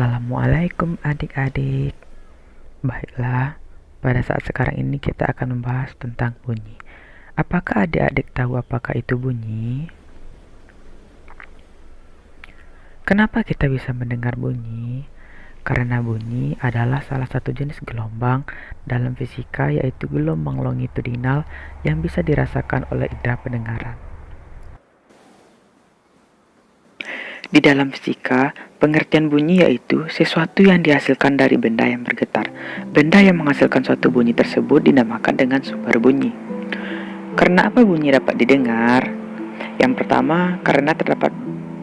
Assalamualaikum adik-adik. Baiklah, pada saat sekarang ini kita akan membahas tentang bunyi. Apakah adik-adik tahu apakah itu bunyi? Kenapa kita bisa mendengar bunyi? Karena bunyi adalah salah satu jenis gelombang dalam fisika, yaitu gelombang longitudinal yang bisa dirasakan oleh indera pendengaran. Di dalam fisika, pengertian bunyi yaitu sesuatu yang dihasilkan dari benda yang bergetar. Benda yang menghasilkan suatu bunyi tersebut dinamakan dengan sumber bunyi. Karena apa bunyi dapat didengar? Yang pertama, karena terdapat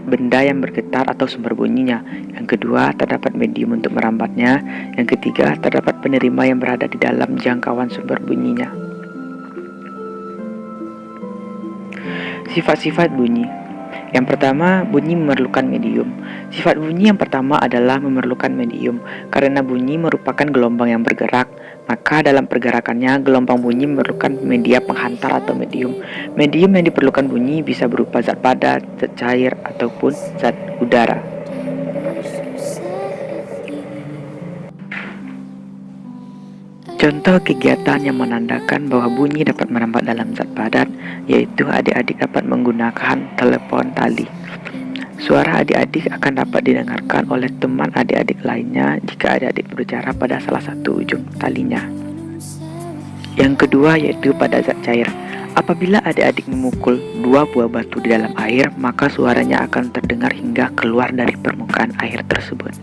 benda yang bergetar atau sumber bunyinya. Yang kedua, terdapat medium untuk merambatnya. Yang ketiga, terdapat penerima yang berada di dalam jangkauan sumber bunyinya. Sifat-sifat bunyi. Yang pertama, bunyi memerlukan medium. Sifat bunyi yang pertama adalah memerlukan medium. Karena bunyi merupakan gelombang yang bergerak, maka dalam pergerakannya gelombang bunyi memerlukan media penghantar atau medium. Medium yang diperlukan bunyi bisa berupa zat padat, zat cair, ataupun zat udara. Contoh kegiatan yang menandakan bahwa bunyi dapat merambat dalam zat padat, yaitu adik-adik dapat menggunakan telepon tali. Suara adik-adik akan dapat didengarkan oleh teman adik-adik lainnya jika adik-adik berbicara pada salah satu ujung talinya. Yang kedua yaitu pada zat cair. Apabila adik-adik memukul dua buah batu di dalam air, maka suaranya akan terdengar hingga keluar dari permukaan air tersebut.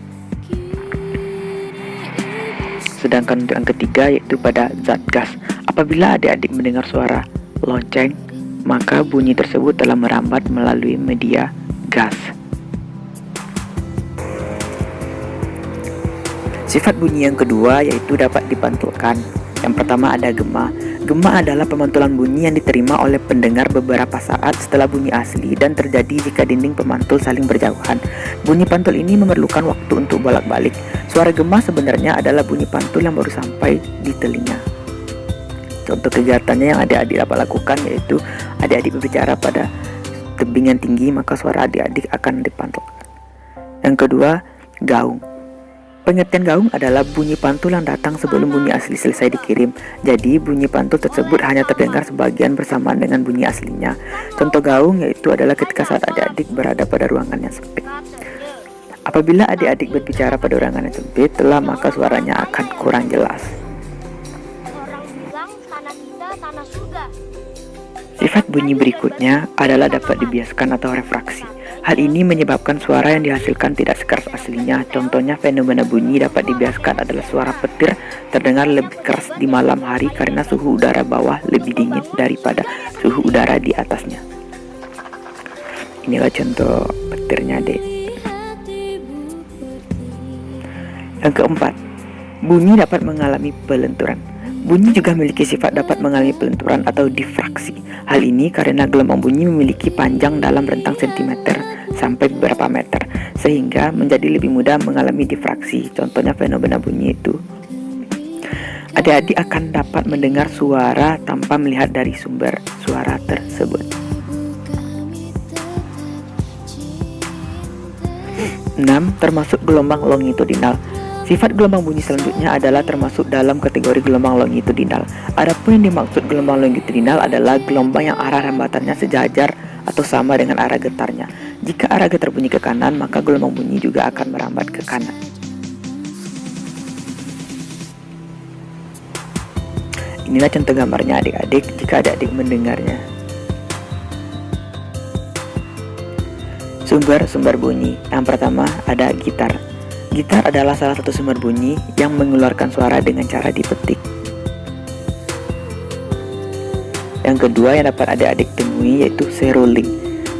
Sedangkan untuk yang ketiga yaitu pada zat gas. Apabila adik-adik mendengar suara lonceng, maka bunyi tersebut telah merambat melalui media gas. Sifat bunyi yang kedua yaitu dapat dipantulkan. Yang pertama ada gema. Gema adalah pemantulan bunyi yang diterima oleh pendengar beberapa saat setelah bunyi asli dan terjadi jika dinding pemantul saling berjauhan. Bunyi pantul ini memerlukan waktu untuk bolak-balik. Suara gema sebenarnya adalah bunyi pantul yang baru sampai di telinga. Contoh kegiatannya yang adik-adik dapat lakukan yaitu adik-adik berbicara pada tebing yang tinggi, maka suara adik-adik akan dipantulkan. Yang kedua, gaung. Pengertian gaung adalah bunyi pantul yang datang sebelum bunyi asli selesai dikirim. Jadi bunyi pantul tersebut hanya terdengar sebagian bersamaan dengan bunyi aslinya. Contoh gaung yaitu adalah ketika saat adik-adik berada pada ruangan yang sempit. Apabila adik-adik berbicara pada ruangan yang sempit, maka suaranya akan kurang jelas. Orang bilang tanah kita tanah surga. Sifat bunyi berikutnya adalah dapat dibiaskan atau refraksi. Hal ini menyebabkan suara yang dihasilkan tidak sekeras aslinya. Contohnya fenomena bunyi dapat dibiaskan adalah suara petir terdengar lebih keras di malam hari karena suhu udara bawah lebih dingin daripada suhu udara di atasnya. Inilah contoh petirnya, Dek. Yang keempat, bunyi dapat mengalami pelenturan. Bunyi juga memiliki sifat dapat mengalami pelenturan atau difraksi. Hal ini karena gelombang bunyi memiliki panjang dalam rentang sentimeter sampai beberapa meter, sehingga menjadi lebih mudah mengalami difraksi. Contohnya fenomena bunyi itu. Adik-adik akan dapat mendengar suara tanpa melihat dari sumber suara tersebut. 6. Termasuk gelombang longitudinal. Sifat gelombang bunyi selanjutnya adalah termasuk dalam kategori gelombang longitudinal. Adapun yang dimaksud gelombang longitudinal adalah gelombang yang arah rambatannya sejajar atau sama dengan arah getarnya. Jika arah getar bunyi ke kanan, maka gelombang bunyi juga akan merambat ke kanan. Inilah contoh gambarnya adik-adik jika adik-adik mendengarnya. Sumber bunyi. Yang pertama ada gitar. Gitar adalah salah satu sumber bunyi yang mengeluarkan suara dengan cara dipetik. Yang kedua yang dapat adik-adik temui yaitu seruling.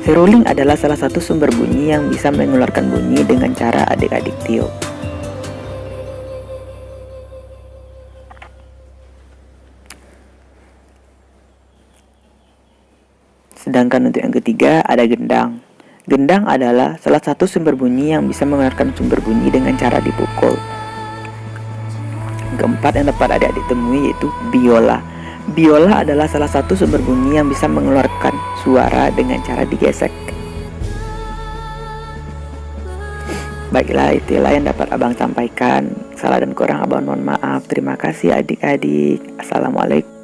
Seruling adalah salah satu sumber bunyi yang bisa mengeluarkan bunyi dengan cara adik-adik tiup. Sedangkan untuk yang ketiga ada gendang. Gendang adalah salah satu sumber bunyi yang bisa mengeluarkan sumber bunyi dengan cara dipukul. Keempat yang dapat adik-adik temui yaitu biola. Biola adalah salah satu sumber bunyi yang bisa mengeluarkan suara dengan cara digesek. Baiklah, itulah yang dapat abang sampaikan. Salah dan kurang abang mohon maaf. Terima kasih adik-adik. Assalamualaikum.